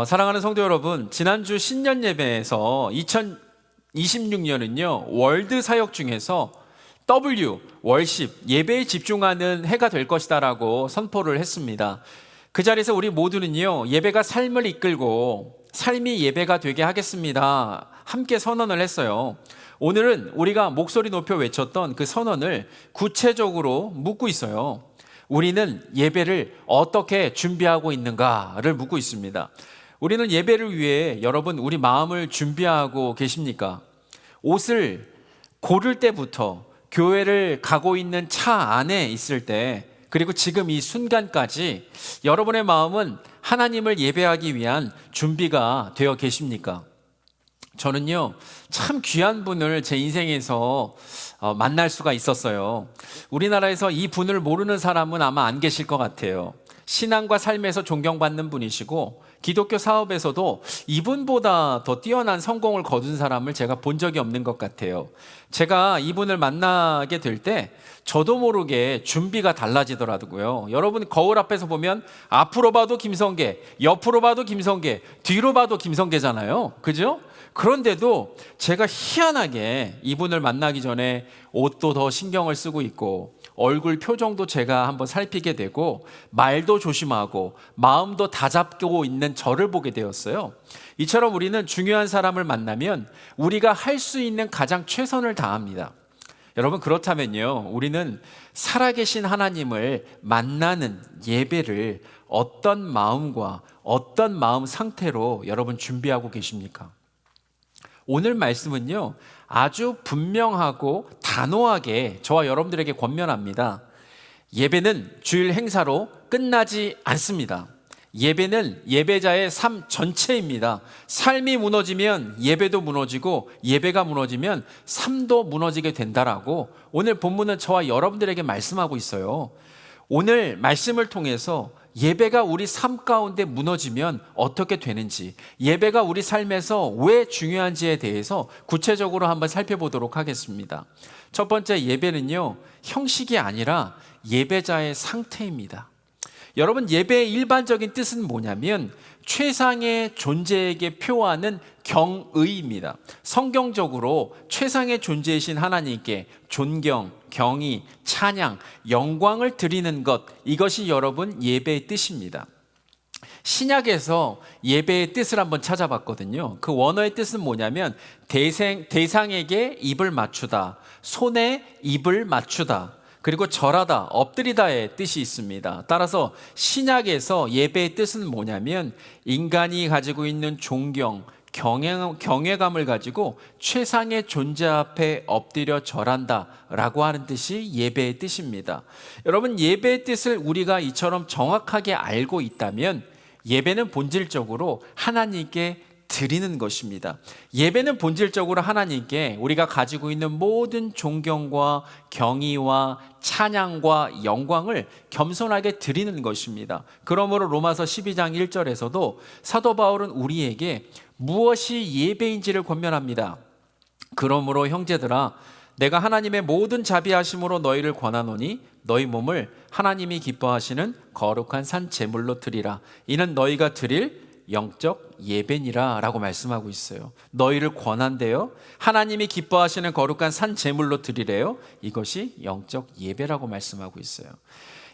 사랑하는 성도 여러분, 지난주 신년 예배에서 2026년은요, 월드 사역 중에서 월십, 예배에 집중하는 해가 될 것이다 라고 선포를 했습니다. 그 자리에서 우리 모두는요, 예배가 삶을 이끌고 삶이 예배가 되게 하겠습니다. 함께 선언을 했어요. 오늘은 우리가 목소리 높여 외쳤던 그 선언을 구체적으로 묻고 있어요. 우리는 예배를 어떻게 준비하고 있는가를 묻고 있습니다. 우리는 예배를 위해 여러분 우리 마음을 준비하고 계십니까? 옷을 고를 때부터 교회를 가고 있는 차 안에 있을 때 그리고 지금 이 순간까지 여러분의 마음은 하나님을 예배하기 위한 준비가 되어 계십니까? 저는요, 참 귀한 분을 제 인생에서 만날 수가 있었어요. 우리나라에서 이 분을 모르는 사람은 아마 안 계실 것 같아요. 신앙과 삶에서 존경받는 분이시고 기독교 사업에서도 이분보다 더 뛰어난 성공을 거둔 사람을 제가 본 적이 없는 것 같아요. 제가 이분을 만나게 될 때 저도 모르게 준비가 달라지더라고요. 여러분 거울 앞에서 보면 앞으로 봐도 김성계, 옆으로 봐도 김성계, 뒤로 봐도 김성계잖아요. 그죠? 그런데도 제가 희한하게 이분을 만나기 전에 옷도 더 신경을 쓰고 있고 얼굴 표정도 제가 한번 살피게 되고 말도 조심하고 마음도 다잡고 있는 저를 보게 되었어요. 이처럼 우리는 중요한 사람을 만나면 우리가 할 수 있는 가장 최선을 다합니다. 여러분 그렇다면요, 우리는 살아계신 하나님을 만나는 예배를 어떤 마음과 어떤 마음 상태로 여러분 준비하고 계십니까? 오늘 말씀은요, 아주 분명하고 단호하게 저와 여러분들에게 권면합니다. 예배는 주일 행사로 끝나지 않습니다. 예배는 예배자의 삶 전체입니다. 삶이 무너지면 예배도 무너지고 예배가 무너지면 삶도 무너지게 된다라고 오늘 본문은 저와 여러분들에게 말씀하고 있어요. 오늘 말씀을 통해서 예배가 우리 삶 가운데 무너지면 어떻게 되는지, 예배가 우리 삶에서 왜 중요한지에 대해서 구체적으로 한번 살펴보도록 하겠습니다. 첫 번째, 예배는요, 형식이 아니라 예배자의 상태입니다. 여러분, 예배의 일반적인 뜻은 뭐냐면 최상의 존재에게 표하는 경의입니다. 성경적으로 최상의 존재이신 하나님께 존경, 경의, 찬양, 영광을 드리는 것, 이것이 여러분 예배의 뜻입니다. 신약에서 예배의 뜻을 한번 찾아봤거든요. 그 원어의 뜻은 뭐냐면 대상에게 입을 맞추다, 손에 입을 맞추다, 그리고 절하다, 엎드리다의 뜻이 있습니다. 따라서 신약에서 예배의 뜻은 뭐냐면 인간이 가지고 있는 존경, 경외감을 가지고 최상의 존재 앞에 엎드려 절한다 라고 하는 뜻이 예배의 뜻입니다. 여러분, 예배의 뜻을 우리가 이처럼 정확하게 알고 있다면 예배는 본질적으로 하나님께 드리는 것입니다. 예배는 본질적으로 하나님께 우리가 가지고 있는 모든 존경과 경의와 찬양과 영광을 겸손하게 드리는 것입니다. 그러므로 로마서 12장 1절에서도 사도 바울은 우리에게 무엇이 예배인지를 권면합니다. 그러므로 형제들아, 내가 하나님의 모든 자비하심으로 너희를 권하노니 너희 몸을 하나님이 기뻐하시는 거룩한 산 제물로 드리라. 이는 너희가 드릴 영적 예배니라 라고 말씀하고 있어요. 너희를 권한대요. 하나님이 기뻐하시는 거룩한 산 제물로 드리래요. 이것이 영적 예배라고 말씀하고 있어요.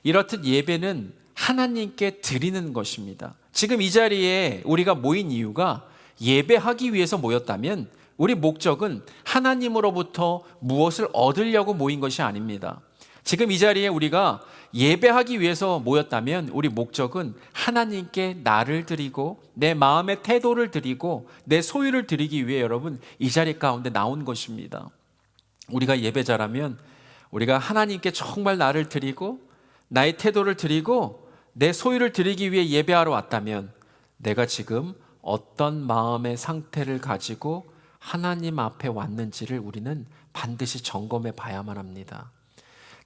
이렇듯 예배는 하나님께 드리는 것입니다. 지금 이 자리에 우리가 모인 이유가 예배하기 위해서 모였다면 우리 목적은 하나님으로부터 무엇을 얻으려고 모인 것이 아닙니다. 지금 이 자리에 우리가 예배하기 위해서 모였다면 우리 목적은 하나님께 나를 드리고 내 마음의 태도를 드리고 내 소유를 드리기 위해 여러분 이 자리 가운데 나온 것입니다. 우리가 예배자라면 우리가 하나님께 정말 나를 드리고 나의 태도를 드리고 내 소유를 드리기 위해 예배하러 왔다면 내가 지금 어떤 마음의 상태를 가지고 하나님 앞에 왔는지를 우리는 반드시 점검해 봐야만 합니다.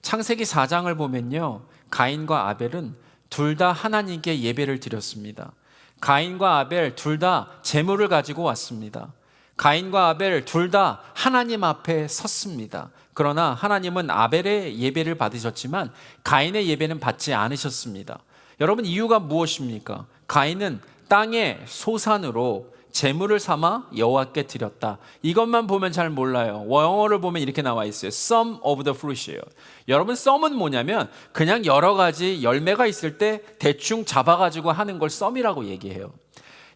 창세기 4장을 보면요, 가인과 아벨은 둘 다 하나님께 예배를 드렸습니다. 가인과 아벨 둘 다 제물을 가지고 왔습니다. 가인과 아벨 둘 다 하나님 앞에 섰습니다. 그러나 하나님은 아벨의 예배를 받으셨지만 가인의 예배는 받지 않으셨습니다. 여러분, 이유가 무엇입니까? 가인은 땅의 소산으로 제물을 삼아 여호와께 드렸다. 이것만 보면 잘 몰라요. 영어를 보면 이렇게 나와 있어요. Some of the fruit이에요. 여러분, 썸은 뭐냐면 그냥 여러 가지 열매가 있을 때 대충 잡아가지고 하는 걸 썸이라고 얘기해요.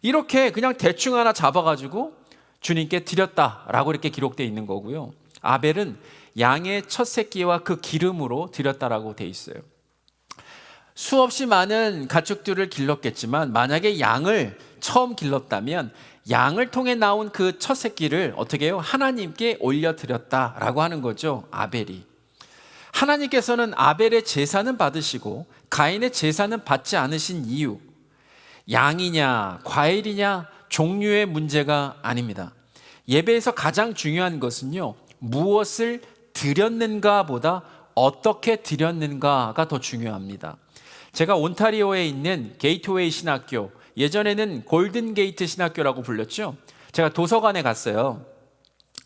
이렇게 그냥 대충 하나 잡아가지고 주님께 드렸다라고 이렇게 기록되어 있는 거고요. 아벨은 양의 첫 새끼와 그 기름으로 드렸다라고 돼 있어요. 수없이 많은 가축들을 길렀겠지만 만약에 양을 처음 길렀다면 양을 통해 나온 그 첫 새끼를 어떻게 해요? 하나님께 올려드렸다라고 하는 거죠. 아벨이. 하나님께서는 아벨의 제사는 받으시고 가인의 제사는 받지 않으신 이유, 양이냐 과일이냐 종류의 문제가 아닙니다. 예배에서 가장 중요한 것은요, 무엇을 드렸는가 보다 어떻게 드렸는가가 더 중요합니다. 제가 온타리오에 있는 게이트웨이 신학교, 예전에는 골든게이트 신학교라고 불렸죠. 제가 도서관에 갔어요.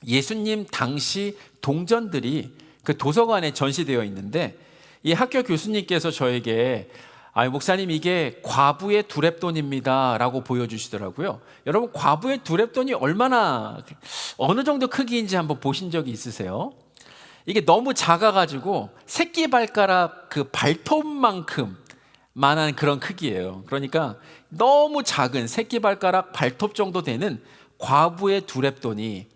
예수님 당시 동전들이 그 도서관에 전시되어 있는데 이 학교 교수님께서 저에게 목사님, 이게 과부의 두렙돈입니다 라고 보여주시더라고요. 여러분, 과부의 두렙돈이 어느 정도 크기인지 한번 보신 적이 있으세요? 이게 너무 작아가지고 새끼 발가락 그 발톱만큼 만한 그런 크기예요. 그러니까 너무 작은 새끼 발가락 발톱 정도 되는 과부의 두렙돈이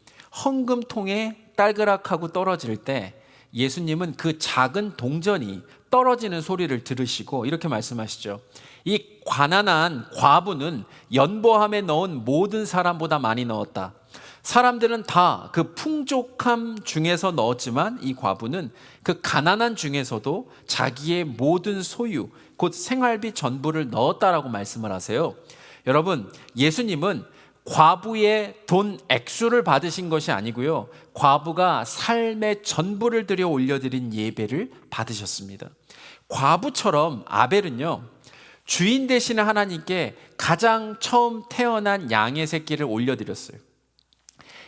헌금통에 딸그락하고 떨어질 때 예수님은 그 작은 동전이 떨어지는 소리를 들으시고 이렇게 말씀하시죠. 이 가난한 과부는 연보함에 넣은 모든 사람보다 많이 넣었다. 사람들은 다 그 풍족함 중에서 넣었지만 이 과부는 그 가난한 중에서도 자기의 모든 소유, 곧 생활비 전부를 넣었다라고 말씀을 하세요. 여러분, 예수님은 과부의 돈 액수를 받으신 것이 아니고요, 과부가 삶의 전부를 들여 올려드린 예배를 받으셨습니다. 과부처럼 아벨은요, 주인 되시는 하나님께 가장 처음 태어난 양의 새끼를 올려드렸어요.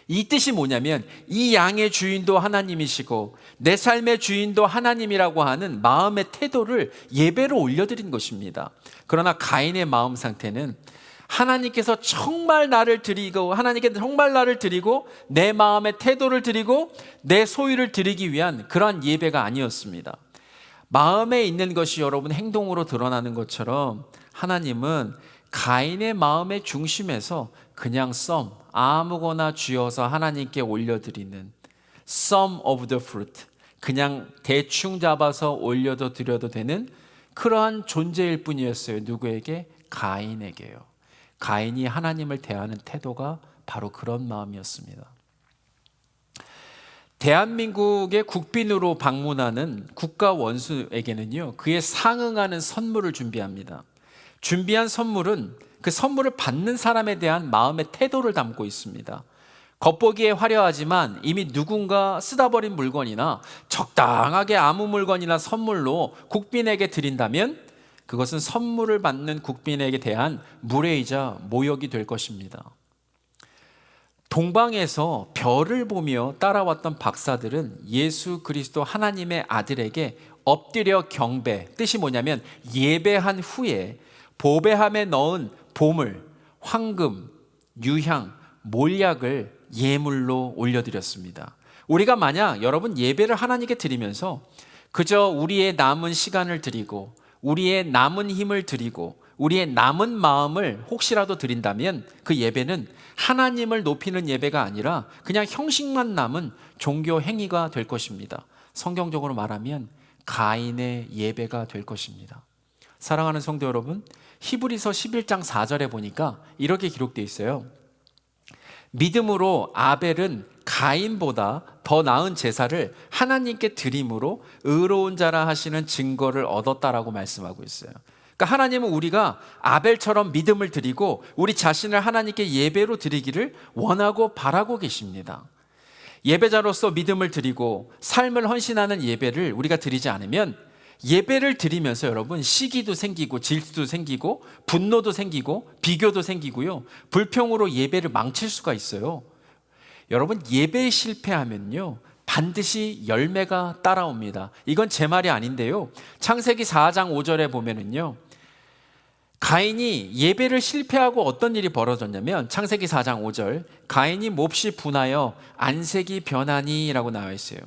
이 뜻이 뭐냐면 이 양의 주인도 하나님이시고 내 삶의 주인도 하나님이라고 하는 마음의 태도를 예배로 올려드린 것입니다. 그러나 가인의 마음 상태는 하나님께서 정말 나를 드리고, 하나님께 정말 나를 드리고 내 마음의 태도를 드리고 내 소유를 드리기 위한 그러한 예배가 아니었습니다. 마음에 있는 것이 여러분 행동으로 드러나는 것처럼 하나님은 가인의 마음의 중심에서 그냥 아무거나 쥐어서 하나님께 올려드리는 some of the fruit, 그냥 대충 잡아서 올려도 드려도 되는 그러한 존재일 뿐이었어요. 누구에게? 가인에게요. 가인이 하나님을 대하는 태도가 바로 그런 마음이었습니다. 대한민국의 국빈으로 방문하는 국가 원수에게는요, 그에 상응하는 선물을 준비합니다. 준비한 선물은 그 선물을 받는 사람에 대한 마음의 태도를 담고 있습니다. 겉보기에 화려하지만 이미 누군가 쓰다 버린 물건이나 적당하게 아무 물건이나 선물로 국빈에게 드린다면 그것은 선물을 받는 국빈에게 대한 무례이자 모욕이 될 것입니다. 동방에서 별을 보며 따라왔던 박사들은 예수 그리스도 하나님의 아들에게 엎드려 경배, 뜻이 뭐냐면 예배한 후에 보배함에 넣은 보물, 황금, 유향, 몰약을 예물로 올려드렸습니다. 우리가 만약 여러분 예배를 하나님께 드리면서 그저 우리의 남은 시간을 드리고 우리의 남은 힘을 드리고 우리의 남은 마음을 혹시라도 드린다면 그 예배는 하나님을 높이는 예배가 아니라 그냥 형식만 남은 종교 행위가 될 것입니다. 성경적으로 말하면 가인의 예배가 될 것입니다. 사랑하는 성도 여러분, 히브리서 11장 4절에 보니까 이렇게 기록되어 있어요. 믿음으로 아벨은 가인보다 더 나은 제사를 하나님께 드림으로 의로운 자라 하시는 증거를 얻었다라고 말씀하고 있어요. 그러니까 하나님은 우리가 아벨처럼 믿음을 드리고 우리 자신을 하나님께 예배로 드리기를 원하고 바라고 계십니다. 예배자로서 믿음을 드리고 삶을 헌신하는 예배를 우리가 드리지 않으면 예배를 드리면서 여러분 시기도 생기고 질투도 생기고 분노도 생기고 비교도 생기고요, 불평으로 예배를 망칠 수가 있어요. 여러분, 예배에 실패하면요 반드시 열매가 따라옵니다. 이건 제 말이 아닌데요, 창세기 4장 5절에 보면은요, 가인이 예배를 실패하고 어떤 일이 벌어졌냐면 창세기 4장 5절 가인이 몹시 분하여 안색이 변하니 라고 나와 있어요.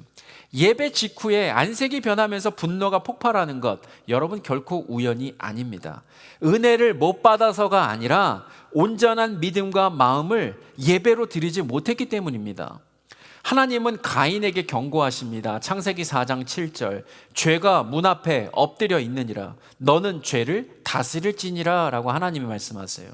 예배 직후에 안색이 변하면서 분노가 폭발하는 것, 여러분 결코 우연이 아닙니다. 은혜를 못 받아서가 아니라 온전한 믿음과 마음을 예배로 드리지 못했기 때문입니다. 하나님은 가인에게 경고하십니다. 창세기 4장 7절 죄가 문 앞에 엎드려 있느니라 너는 죄를 다스릴지니라 라고 하나님이 말씀하세요.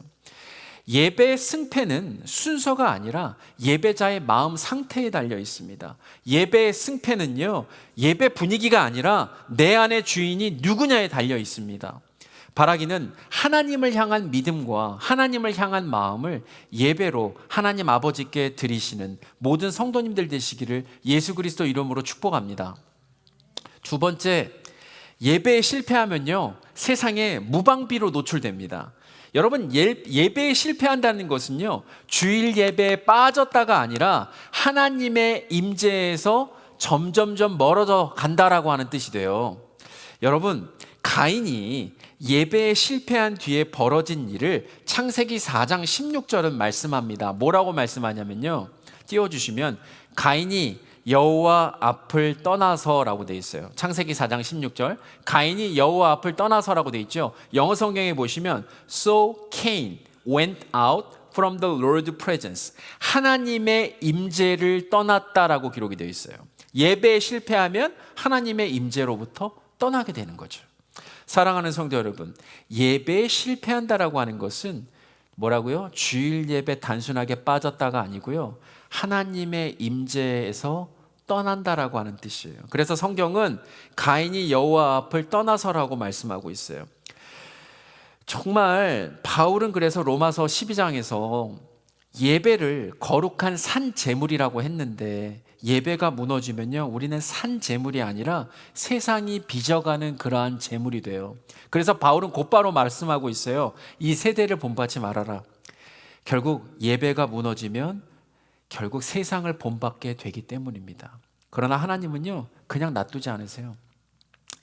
예배의 승패는 순서가 아니라 예배자의 마음 상태에 달려 있습니다. 예배의 승패는요, 예배 분위기가 아니라 내 안의 주인이 누구냐에 달려 있습니다. 바라기는 하나님을 향한 믿음과 하나님을 향한 마음을 예배로 하나님 아버지께 드리시는 모든 성도님들 되시기를 예수 그리스도 이름으로 축복합니다. 두 번째, 예배에 실패하면요, 세상에 무방비로 노출됩니다. 여러분, 예배에 실패한다는 것은요, 주일 예배에 빠졌다가 아니라 하나님의 임재에서 점점점 멀어져 간다라고 하는 뜻이 돼요. 여러분, 가인이 예배에 실패한 뒤에 벌어진 일을 창세기 4장 16절은 말씀합니다. 뭐라고 말씀하냐면요, 띄워주시면 가인이 여호와 앞을 떠나서라고 돼 있어요. 창세기 4장 16절 가인이 여호와 앞을 떠나서라고 돼 있죠. 영어 성경에 보시면 So Cain went out from the Lord's presence, 하나님의 임재를 떠났다라고 기록이 되어 있어요. 예배에 실패하면 하나님의 임재로부터 떠나게 되는 거죠. 사랑하는 성도 여러분, 예배에 실패한다라고 하는 것은 뭐라고요? 주일 예배 단순하게 빠졌다가 아니고요, 하나님의 임재에서 떠난다라고 하는 뜻이에요. 그래서 성경은 가인이 여호와 앞을 떠나서라고 말씀하고 있어요. 정말 바울은 그래서 로마서 12장에서 예배를 거룩한 산 제물이라고 했는데, 예배가 무너지면요, 우리는 산 제물이 아니라 세상이 빚어가는 그러한 제물이 돼요. 그래서 바울은 곧바로 말씀하고 있어요. 이 세대를 본받지 말아라. 결국 예배가 무너지면 결국 세상을 본받게 되기 때문입니다. 그러나 하나님은요, 그냥 놔두지 않으세요.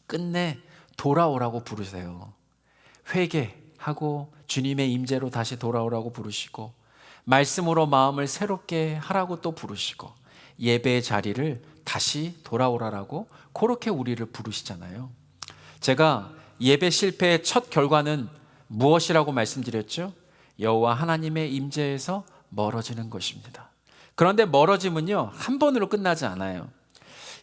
끝내 돌아오라고 부르세요. 회개하고 주님의 임재로 다시 돌아오라고 부르시고, 말씀으로 마음을 새롭게 하라고 또 부르시고, 예배의 자리를 다시 돌아오라라고 그렇게 우리를 부르시잖아요. 제가 예배 실패의 첫 결과는 무엇이라고 말씀드렸죠? 여호와 하나님의 임재에서 멀어지는 것입니다. 그런데 멀어짐은요, 한 번으로 끝나지 않아요.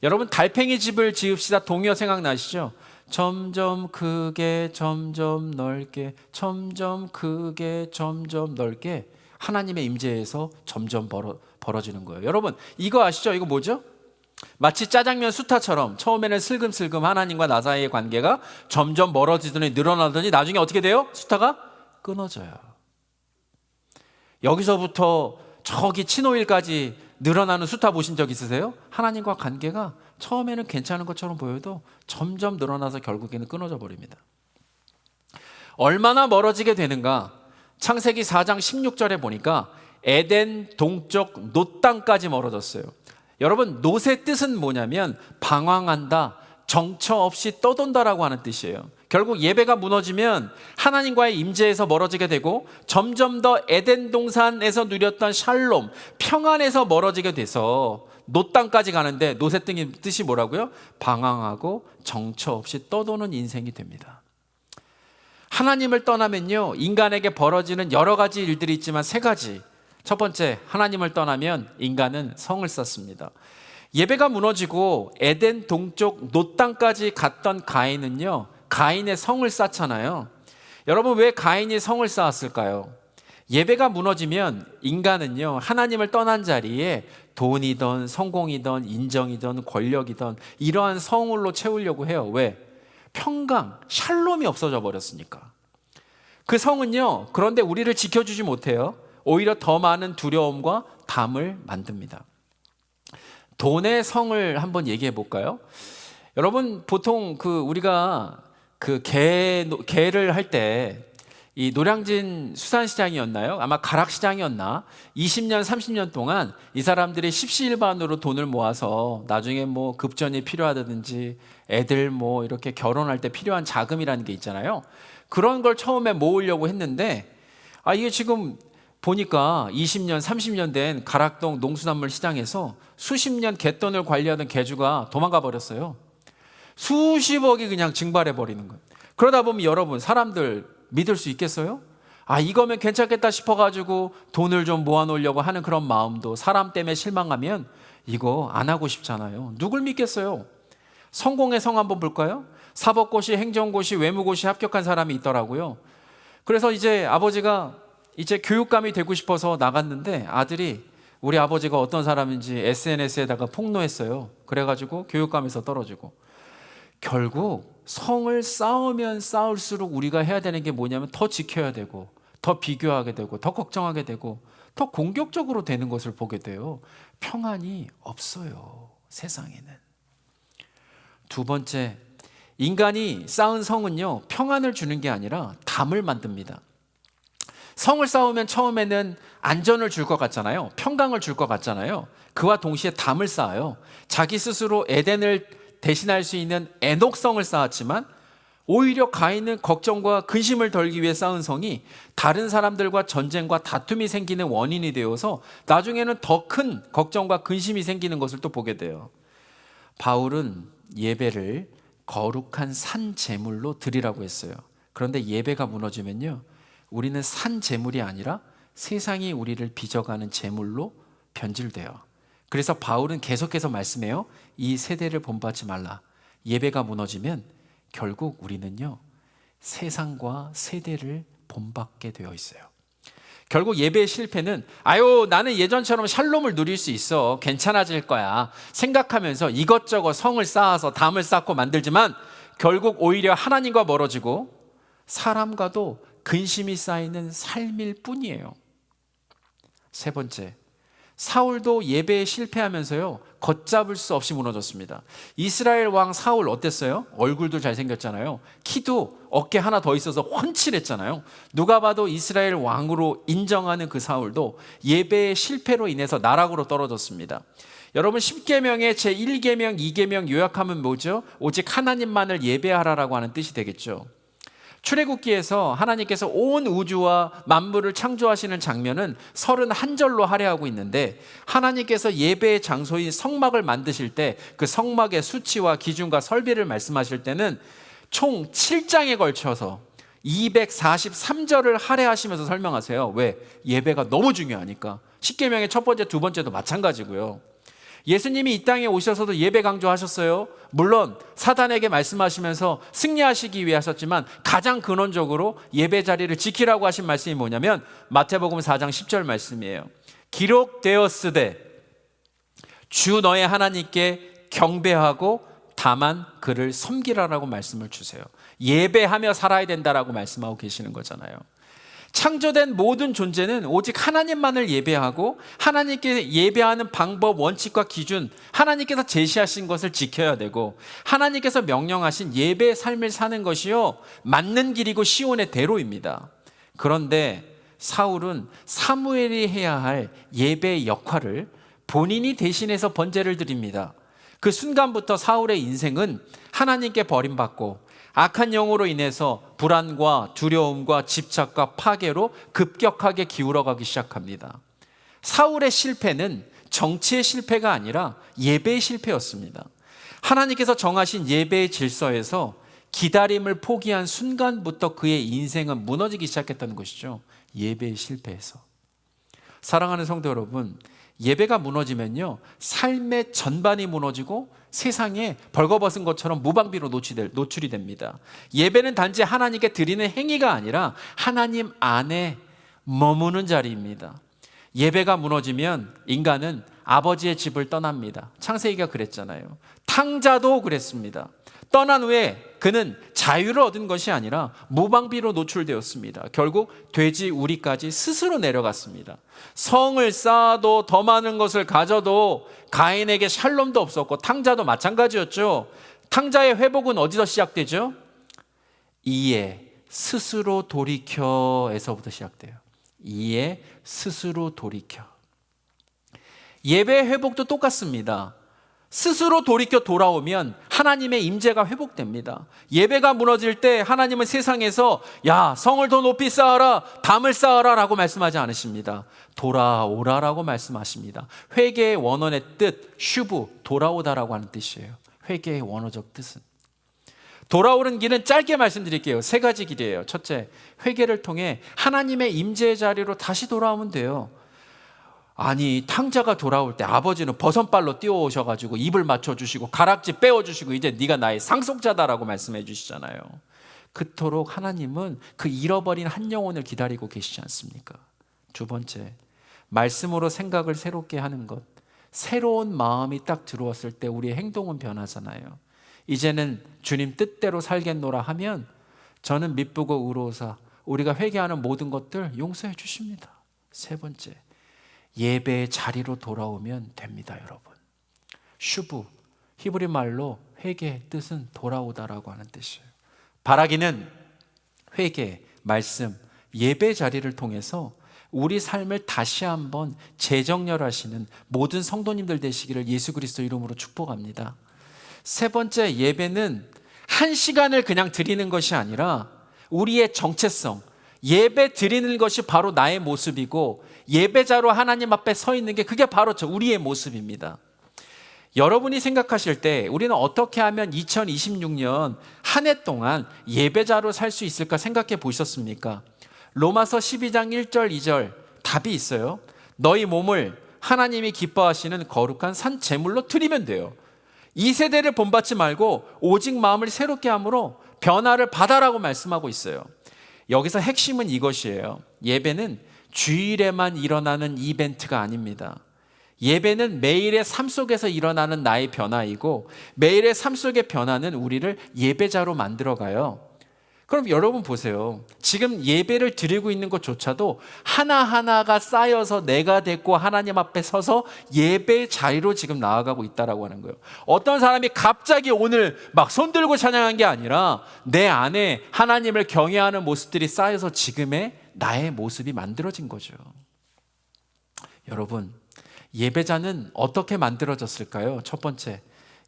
여러분, 달팽이 집을 지읍시다 동요 생각나시죠? 점점 크게 점점 넓게 점점 크게 점점 넓게 하나님의 임재에서 점점 벌어지는 거예요. 여러분, 이거 아시죠? 이거 뭐죠? 마치 짜장면 수타처럼 처음에는 슬금슬금 하나님과 나 사이의 관계가 점점 멀어지더니 늘어나더니 나중에 어떻게 돼요? 수타가 끊어져요. 여기서부터 저기 친오일까지 늘어나는 수타 보신 적 있으세요? 하나님과 관계가 처음에는 괜찮은 것처럼 보여도 점점 늘어나서 결국에는 끊어져 버립니다. 얼마나 멀어지게 되는가? 창세기 4장 16절에 보니까 에덴 동쪽 놋 땅까지 멀어졌어요. 여러분, 놋의 뜻은 뭐냐면 방황한다, 정처 없이 떠돈다라고 하는 뜻이에요. 결국 예배가 무너지면 하나님과의 임재에서 멀어지게 되고, 점점 더 에덴 동산에서 누렸던 샬롬, 평안에서 멀어지게 돼서 놋 땅까지 가는데, 놋의 뜻이 뭐라고요? 방황하고 정처 없이 떠도는 인생이 됩니다. 하나님을 떠나면요, 인간에게 벌어지는 여러 가지 일들이 있지만 세 가지. 첫 번째, 하나님을 떠나면 인간은 성을 쌓습니다. 예배가 무너지고 에덴 동쪽 놋 땅까지 갔던 가인은요, 가인의 성을 쌓잖아요. 여러분, 왜 가인이 성을 쌓았을까요? 예배가 무너지면 인간은요, 하나님을 떠난 자리에 돈이든 성공이든 인정이든 권력이든 이러한 성울로 채우려고 해요. 왜? 평강, 샬롬이 없어져 버렸으니까. 그 성은요, 그런데 우리를 지켜주지 못해요. 오히려 더 많은 두려움과 담을 만듭니다. 돈의 성을 한번 얘기해 볼까요? 여러분, 보통 우리가 개를 할 때 이 노량진 수산시장이었나요? 아마 가락시장이었나? 20년, 30년 동안 이 사람들이 십시일반으로 돈을 모아서 나중에 뭐 급전이 필요하다든지 애들 뭐 이렇게 결혼할 때 필요한 자금이라는 게 있잖아요. 그런 걸 처음에 모으려고 했는데 이게 지금 보니까 20년, 30년 된 가락동 농수산물 시장에서 수십 년 갯돈을 관리하던 개주가 도망가 버렸어요. 수십억이 그냥 증발해 버리는 거예요. 그러다 보면 여러분, 사람들 믿을 수 있겠어요? 이거면 괜찮겠다 싶어가지고 돈을 좀 모아놓으려고 하는 그런 마음도, 사람 때문에 실망하면 이거 안 하고 싶잖아요. 누굴 믿겠어요? 성공의 성 한번 볼까요? 사법고시, 행정고시, 외무고시 합격한 사람이 있더라고요. 그래서 이제 아버지가 이제 교육감이 되고 싶어서 나갔는데 아들이 우리 아버지가 어떤 사람인지 SNS에다가 폭로했어요. 그래가지고 교육감에서 떨어지고. 결국 성을 쌓으면 쌓을수록 우리가 해야 되는 게 뭐냐면 더 지켜야 되고, 더 비교하게 되고, 더 걱정하게 되고, 더 공격적으로 되는 것을 보게 돼요. 평안이 없어요, 세상에는. 두 번째, 인간이 쌓은 성은요, 평안을 주는 게 아니라 담을 만듭니다. 성을 쌓으면 처음에는 안전을 줄 것 같잖아요. 평강을 줄 것 같잖아요. 그와 동시에 담을 쌓아요. 자기 스스로 에덴을 대신할 수 있는 에녹성을 쌓았지만 오히려 가인은 걱정과 근심을 덜기 위해 쌓은 성이 다른 사람들과 전쟁과 다툼이 생기는 원인이 되어서 나중에는 더 큰 걱정과 근심이 생기는 것을 또 보게 돼요. 바울은 예배를 거룩한 산 제물로 드리라고 했어요. 그런데 예배가 무너지면요, 우리는 산 제물이 아니라 세상이 우리를 빚어가는 제물로 변질돼요. 그래서 바울은 계속해서 말씀해요. 이 세대를 본받지 말라. 예배가 무너지면 결국 우리는요, 세상과 세대를 본받게 되어 있어요. 결국 예배의 실패는 나는 예전처럼 샬롬을 누릴 수 있어, 괜찮아질 거야 생각하면서 이것저것 성을 쌓아서 담을 쌓고 만들지만 결국 오히려 하나님과 멀어지고 사람과도 근심이 쌓이는 삶일 뿐이에요. 세 번째, 사울도 예배에 실패하면서요, 걷잡을 수 없이 무너졌습니다. 이스라엘 왕 사울 어땠어요? 얼굴도 잘생겼잖아요. 키도 어깨 하나 더 있어서 훤칠했잖아요. 누가 봐도 이스라엘 왕으로 인정하는 그 사울도 예배의 실패로 인해서 나락으로 떨어졌습니다. 여러분, 10계명의 제1계명, 2계명 요약하면 뭐죠? 오직 하나님만을 예배하라라고 하는 뜻이 되겠죠. 출애굽기에서 하나님께서 온 우주와 만물을 창조하시는 장면은 31절로 할애하고 있는데, 하나님께서 예배의 장소인 성막을 만드실 때 그 성막의 수치와 기준과 설비를 말씀하실 때는 총 7장에 걸쳐서 243절을 할애하시면서 설명하세요. 왜? 예배가 너무 중요하니까. 10계명의 첫 번째, 두 번째도 마찬가지고요. 예수님이 이 땅에 오셔서도 예배 강조하셨어요. 물론 사단에게 말씀하시면서 승리하시기 위해 하셨지만 가장 근원적으로 예배 자리를 지키라고 하신 말씀이 뭐냐면 마태복음 4장 10절 말씀이에요. 기록되었으되 주 너의 하나님께 경배하고 다만 그를 섬기라라고 말씀을 주세요. 예배하며 살아야 된다라고 말씀하고 계시는 거잖아요. 창조된 모든 존재는 오직 하나님만을 예배하고 하나님께 예배하는 방법, 원칙과 기준, 하나님께서 제시하신 것을 지켜야 되고 하나님께서 명령하신 예배의 삶을 사는 것이요, 맞는 길이고 시온의 대로입니다. 그런데 사울은 사무엘이 해야 할 예배의 역할을 본인이 대신해서 번제를 드립니다. 그 순간부터 사울의 인생은 하나님께 버림받고 악한 영으로 인해서 불안과 두려움과 집착과 파괴로 급격하게 기울어가기 시작합니다. 사울의 실패는 정치의 실패가 아니라 예배의 실패였습니다. 하나님께서 정하신 예배의 질서에서 기다림을 포기한 순간부터 그의 인생은 무너지기 시작했다는 것이죠. 예배의 실패에서. 사랑하는 성도 여러분, 예배가 무너지면요, 삶의 전반이 무너지고 세상에 벌거벗은 것처럼 무방비로 노출이 됩니다. 예배는 단지 하나님께 드리는 행위가 아니라 하나님 안에 머무는 자리입니다. 예배가 무너지면 인간은 아버지의 집을 떠납니다. 창세기가 그랬잖아요. 탕자도 그랬습니다. 떠난 후에 그는 자유를 얻은 것이 아니라 무방비로 노출되었습니다. 결국 돼지 우리까지 스스로 내려갔습니다. 성을 쌓아도 더 많은 것을 가져도 가인에게 샬롬도 없었고 탕자도 마찬가지였죠. 탕자의 회복은 어디서 시작되죠? 이에 스스로 돌이켜에서부터 시작돼요. 이에 스스로 돌이켜. 예배의 회복도 똑같습니다. 스스로 돌이켜 돌아오면 하나님의 임재가 회복됩니다. 예배가 무너질 때 하나님은 세상에서 야, 성을 더 높이 쌓아라, 담을 쌓아라 라고 말씀하지 않으십니다. 돌아오라라고 말씀하십니다. 회개의 원어의 뜻, 슈브, 돌아오다라고 하는 뜻이에요. 회개의 원어적 뜻은. 돌아오는 길은 짧게 말씀드릴게요. 세 가지 길이에요. 첫째, 회개를 통해 하나님의 임재의 자리로 다시 돌아오면 돼요. 아니, 탕자가 돌아올 때 아버지는 버선발로 뛰어오셔가지고 입을 맞춰주시고 가락지 빼어주시고 이제 네가 나의 상속자다라고 말씀해 주시잖아요. 그토록 하나님은 그 잃어버린 한 영혼을 기다리고 계시지 않습니까? 두 번째, 말씀으로 생각을 새롭게 하는 것. 새로운 마음이 딱 들어왔을 때 우리의 행동은 변하잖아요. 이제는 주님 뜻대로 살겠노라 하면 저는 미쁘고 의로우사 우리가 회개하는 모든 것들 용서해 주십니다. 세 번째, 예배의 자리로 돌아오면 됩니다, 여러분. 슈브, 히브리 말로 회개의 뜻은 돌아오다라고 하는 뜻이에요. 바라기는 회개, 말씀, 예배 자리를 통해서 우리 삶을 다시 한번 재정렬하시는 모든 성도님들 되시기를 예수 그리스도 이름으로 축복합니다. 세 번째, 예배는 한 시간을 그냥 드리는 것이 아니라 우리의 정체성, 예배 드리는 것이 바로 나의 모습이고 예배자로 하나님 앞에 서 있는 게 그게 바로 우리의 모습입니다. 여러분이 생각하실 때 우리는 어떻게 하면 2026년 한 해 동안 예배자로 살 수 있을까 생각해 보셨습니까? 로마서 12장 1절 2절 답이 있어요. 너희 몸을 하나님이 기뻐하시는 거룩한 산 제물로 드리면 돼요. 이 세대를 본받지 말고 오직 마음을 새롭게 함으로 변화를 받아라고 말씀하고 있어요. 여기서 핵심은 이것이에요. 예배는 주일에만 일어나는 이벤트가 아닙니다. 예배는 매일의 삶 속에서 일어나는 나의 변화이고 매일의 삶 속의 변화는 우리를 예배자로 만들어가요. 그럼 여러분 보세요. 지금 예배를 드리고 있는 것조차도 하나하나가 쌓여서 내가 됐고 하나님 앞에 서서 예배의 자리로 지금 나아가고 있다라고 하는 거예요. 어떤 사람이 갑자기 오늘 막 손들고 찬양한 게 아니라 내 안에 하나님을 경외하는 모습들이 쌓여서 지금의 나의 모습이 만들어진 거죠. 여러분, 예배자는 어떻게 만들어졌을까요? 첫 번째,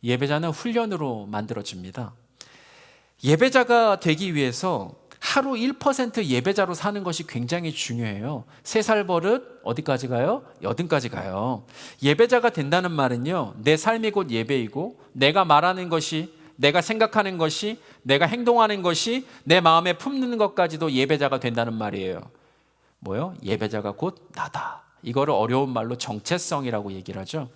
예배자는 훈련으로 만들어집니다. 예배자가 되기 위해서 하루 1% 예배자로 사는 것이 굉장히 중요해요. 3살 버릇 어디까지 가요? 여든까지 가요. 예배자가 된다는 말은요, 내 삶이 곧 예배이고 내가 말하는 것이, 내가 생각하는 것이, 내가 행동하는 것이 내 마음에 품는 것까지도 예배자가 된다는 말이에요. 뭐요? 예배자가 곧 나다. 이거를 어려운 말로 정체성이라고 얘기를 하죠.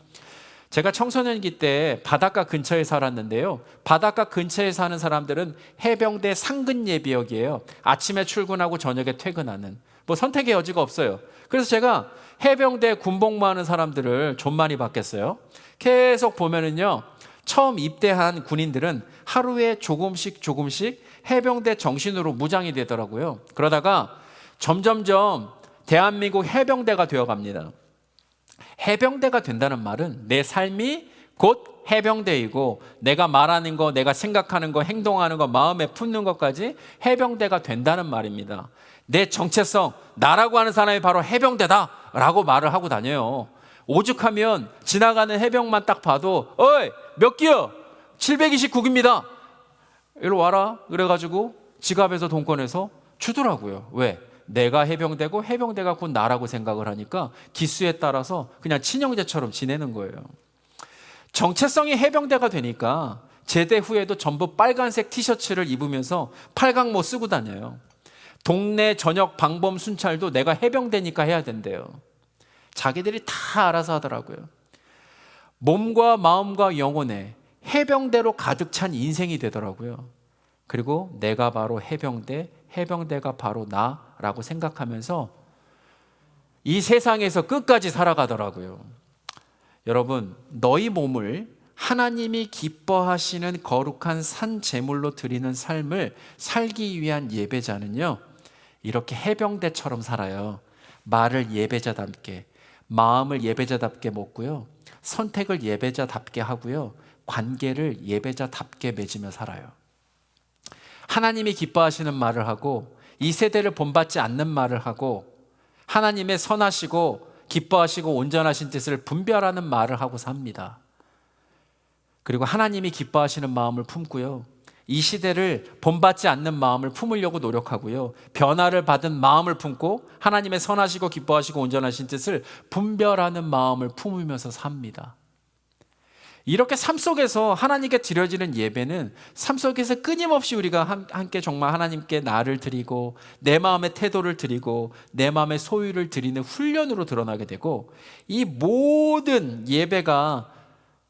제가 청소년기 때 바닷가 근처에 살았는데요. 바닷가 근처에 사는 사람들은 해병대 상근 예비역이에요. 아침에 출근하고 저녁에 퇴근하는. 뭐 선택의 여지가 없어요. 그래서 제가 해병대 군복무하는 사람들을 좀 많이 봤겠어요. 계속 보면은요, 처음 입대한 군인들은 하루에 조금씩 해병대 정신으로 무장이 되더라고요. 그러다가 점점점 대한민국 해병대가 되어갑니다. 해병대가 된다는 말은 내 삶이 곧 해병대이고 내가 말하는 거, 내가 생각하는 거, 행동하는 거, 마음에 품는 것까지 해병대가 된다는 말입니다. 내 정체성, 나라고 하는 사람이 바로 해병대다라고 말을 하고 다녀요. 오죽하면 지나가는 해병만 딱 봐도 어이 몇 기요? 729기입니다. 이리 와라. 그래가지고 지갑에서 돈 꺼내서 주더라고요. 왜? 내가 해병대고 해병대가 곧 나라고 생각을 하니까 기수에 따라서 그냥 친형제처럼 지내는 거예요. 정체성이 해병대가 되니까 제대 후에도 전부 빨간색 티셔츠를 입으면서 팔각모 쓰고 다녀요. 동네 저녁 방범 순찰도 내가 해병대니까 해야 된대요. 자기들이 다 알아서 하더라고요. 몸과 마음과 영혼에 해병대로 가득 찬 인생이 되더라고요. 그리고 내가 바로 해병대, 해병대가 바로 나라고 생각하면서 이 세상에서 끝까지 살아가더라고요. 여러분, 너희 몸을 하나님이 기뻐하시는 거룩한 산 제물로 드리는 삶을 살기 위한 예배자는요, 이렇게 해병대처럼 살아요. 말을 예배자답게, 마음을 예배자답게 먹고요, 선택을 예배자답게 하고요, 관계를 예배자답게 맺으며 살아요. 하나님이 기뻐하시는 말을 하고 이 세대를 본받지 않는 말을 하고 하나님의 선하시고 기뻐하시고 온전하신 뜻을 분별하는 말을 하고 삽니다. 그리고 하나님이 기뻐하시는 마음을 품고요. 이 시대를 본받지 않는 마음을 품으려고 노력하고요. 변화를 받은 마음을 품고 하나님의 선하시고 기뻐하시고 온전하신 뜻을 분별하는 마음을 품으면서 삽니다. 이렇게 삶 속에서 하나님께 드려지는 예배는 삶 속에서 끊임없이 우리가 함께 정말 하나님께 나를 드리고 내 마음의 태도를 드리고 내 마음의 소유를 드리는 훈련으로 드러나게 되고, 이 모든 예배가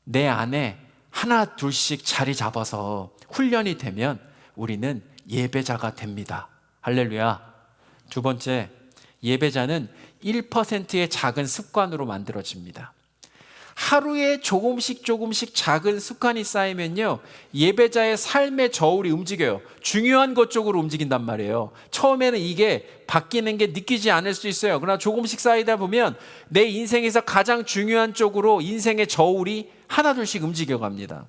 내 안에 하나 둘씩 자리 잡아서 훈련이 되면 우리는 예배자가 됩니다. 할렐루야. 두 번째, 예배자는 1%의 작은 습관으로 만들어집니다. 하루에 조금씩 작은 습관이 쌓이면요, 예배자의 삶의 저울이 움직여요. 중요한 것 쪽으로 움직인단 말이에요. 처음에는 이게 바뀌는 게 느끼지 않을 수 있어요. 그러나 조금씩 쌓이다 보면 내 인생에서 가장 중요한 쪽으로 인생의 저울이 하나둘씩 움직여갑니다.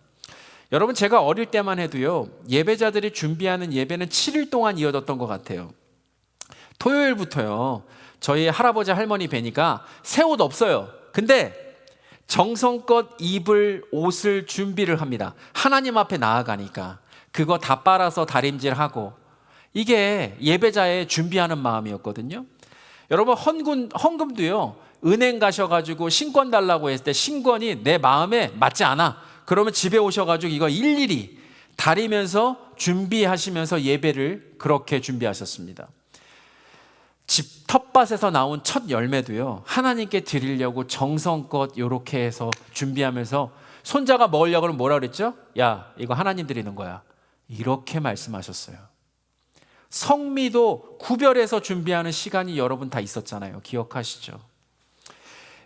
여러분, 제가 어릴 때만 해도요, 예배자들이 준비하는 예배는 7일 동안 이어졌던 것 같아요. 토요일부터요, 저희 할아버지 할머니 뵈니까 새 옷 없어요. 근데 정성껏 입을 옷을 준비를 합니다. 하나님 앞에 나아가니까 그거 다 빨아서 다림질하고, 이게 예배자의 준비하는 마음이었거든요. 여러분, 헌금도요, 은행 가셔가지고 신권 달라고 했을 때 신권이 내 마음에 맞지 않아, 그러면 집에 오셔가지고 이거 일일이 다리면서 준비하시면서 예배를 그렇게 준비하셨습니다. 집 텃밭에서 나온 첫 열매도요, 하나님께 드리려고 정성껏 이렇게 해서 준비하면서, 손자가 먹으려고 하면 뭐라 그랬죠? 야, 이거 하나님 드리는 거야, 이렇게 말씀하셨어요. 성미도 구별해서 준비하는 시간이 여러분 다 있었잖아요. 기억하시죠?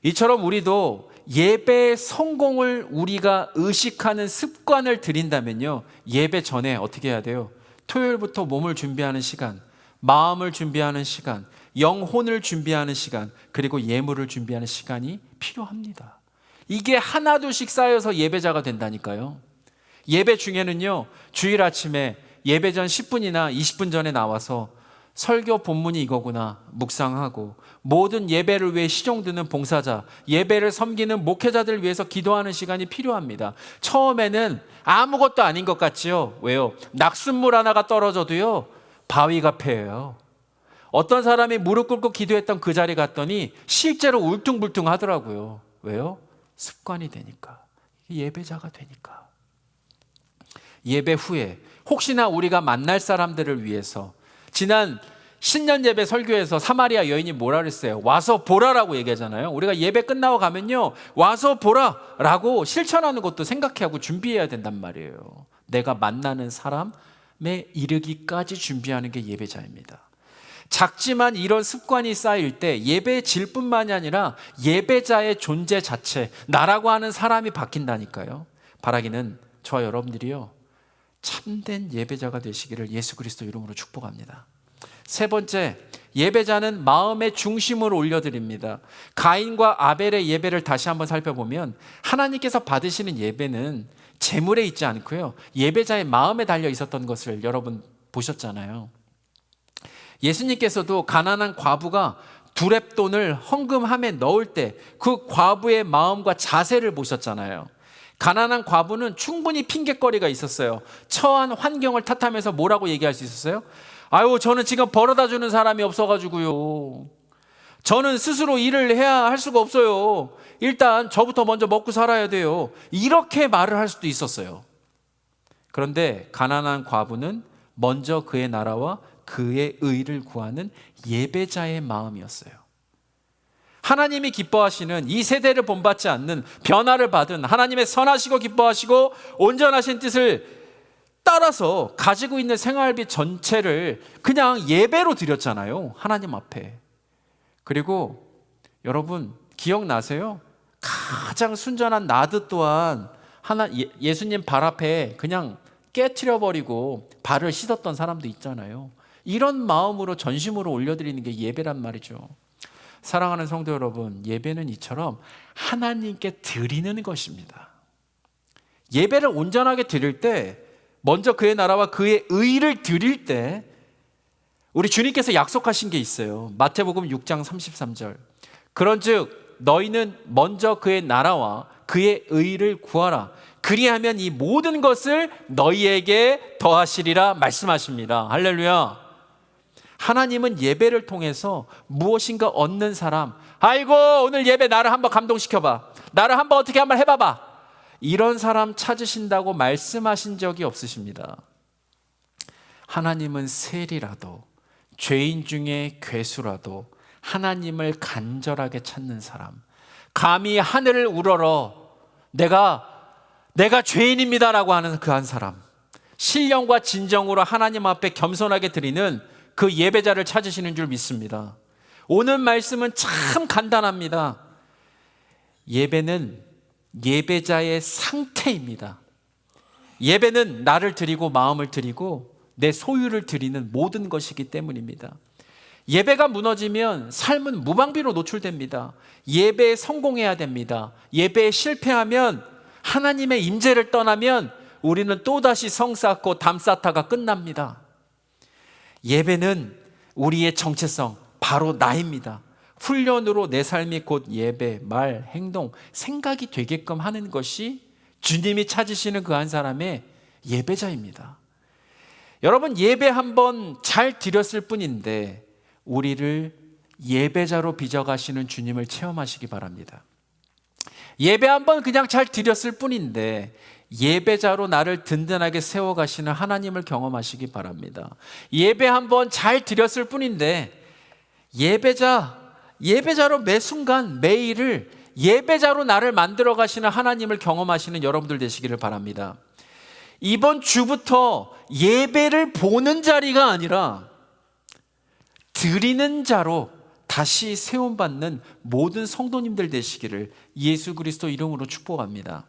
이처럼 우리도 예배의 성공을 우리가 의식하는 습관을 들인다면요, 예배 전에 어떻게 해야 돼요? 토요일부터 몸을 준비하는 시간, 마음을 준비하는 시간, 영혼을 준비하는 시간, 그리고 예물을 준비하는 시간이 필요합니다. 이게 하나둘씩 쌓여서 예배자가 된다니까요. 예배 중에는요, 주일 아침에 예배 전 10분이나 20분 전에 나와서 설교 본문이 이거구나 묵상하고, 모든 예배를 위해 시종드는 봉사자, 예배를 섬기는 목회자들을 위해서 기도하는 시간이 필요합니다. 처음에는 아무것도 아닌 것 같지요. 왜요? 낙숫물 하나가 떨어져도요, 바위가 패여요. 어떤 사람이 무릎 꿇고 기도했던 그 자리 갔더니 실제로 울퉁불퉁 하더라고요. 왜요? 습관이 되니까. 예배자가 되니까. 예배 후에 혹시나 우리가 만날 사람들을 위해서, 지난 신년 예배 설교에서 사마리아 여인이 뭐라 그랬어요? 와서 보라라고 얘기하잖아요. 우리가 예배 끝나고 가면요, 와서 보라라고 실천하는 것도 생각하고 준비해야 된단 말이에요. 내가 만나는 사람에 이르기까지 준비하는 게 예배자입니다. 작지만 이런 습관이 쌓일 때 예배의 질뿐만이 아니라 예배자의 존재 자체, 나라고 하는 사람이 바뀐다니까요. 바라기는 저와 여러분들이요, 참된 예배자가 되시기를 예수 그리스도 이름으로 축복합니다. 세 번째, 예배자는 마음의 중심을 올려드립니다. 가인과 아벨의 예배를 다시 한번 살펴보면 하나님께서 받으시는 예배는 재물에 있지 않고요, 예배자의 마음에 달려 있었던 것을 여러분 보셨잖아요. 예수님께서도 가난한 과부가 두렙돈을 헌금함에 넣을 때 그 과부의 마음과 자세를 보셨잖아요. 가난한 과부는 충분히 핑계거리가 있었어요. 처한 환경을 탓하면서 뭐라고 얘기할 수 있었어요? 아유, 저는 지금 벌어다 주는 사람이 없어가지고요, 저는 스스로 일을 해야 할 수가 없어요, 일단 저부터 먼저 먹고 살아야 돼요, 이렇게 말을 할 수도 있었어요. 그런데 가난한 과부는 먼저 그의 나라와 그의 의를 구하는 예배자의 마음이었어요. 하나님이 기뻐하시는, 이 세대를 본받지 않는, 변화를 받은 하나님의 선하시고 기뻐하시고 온전하신 뜻을 따라서 가지고 있는 생활비 전체를 그냥 예배로 드렸잖아요, 하나님 앞에. 그리고 여러분 기억나세요? 가장 순전한 나드 또한 예수님 발 앞에 그냥 깨트려버리고 발을 씻었던 사람도 있잖아요. 이런 마음으로 전심으로 올려드리는 게 예배란 말이죠. 사랑하는 성도 여러분, 예배는 이처럼 하나님께 드리는 것입니다. 예배를 온전하게 드릴 때, 먼저 그의 나라와 그의 의를 드릴 때 우리 주님께서 약속하신 게 있어요. 마태복음 6장 33절. 그런즉 너희는 먼저 그의 나라와 그의 의를 구하라. 그리하면 이 모든 것을 너희에게 더하시리라 말씀하십니다. 할렐루야. 하나님은 예배를 통해서 무엇인가 얻는 사람, 아이고 오늘 예배 나를 한번 감동시켜봐, 나를 한번 어떻게 한번 해봐봐, 이런 사람 찾으신다고 말씀하신 적이 없으십니다. 하나님은 세리라도, 죄인 중에 괴수라도 하나님을 간절하게 찾는 사람, 감히 하늘을 우러러 내가 죄인입니다라고 하는 그 한 사람, 신령과 진정으로 하나님 앞에 겸손하게 드리는 그 예배자를 찾으시는 줄 믿습니다. 오늘 말씀은 참 간단합니다. 예배는 예배자의 상태입니다. 예배는 나를 드리고 마음을 드리고 내 소유를 드리는 모든 것이기 때문입니다. 예배가 무너지면 삶은 무방비로 노출됩니다. 예배에 성공해야 됩니다. 예배에 실패하면, 하나님의 임재를 떠나면 우리는 또다시 성 쌓고 담 쌓다가 끝납니다. 예배는 우리의 정체성, 바로 나입니다. 훈련으로 내 삶이 곧 예배, 말, 행동, 생각이 되게끔 하는 것이 주님이 찾으시는 그 한 사람의 예배자입니다. 여러분, 예배 한번 잘 드렸을 뿐인데 우리를 예배자로 빚어가시는 주님을 체험하시기 바랍니다. 예배 한번 그냥 잘 드렸을 뿐인데 예배자로 나를 든든하게 세워가시는 하나님을 경험하시기 바랍니다. 예배 한번 잘 드렸을 뿐인데 예배자로 매 순간 매일을 예배자로 나를 만들어 가시는 하나님을 경험하시는 여러분들 되시기를 바랍니다. 이번 주부터 예배를 보는 자리가 아니라 드리는 자로 다시 세움받는 모든 성도님들 되시기를 예수 그리스도 이름으로 축복합니다.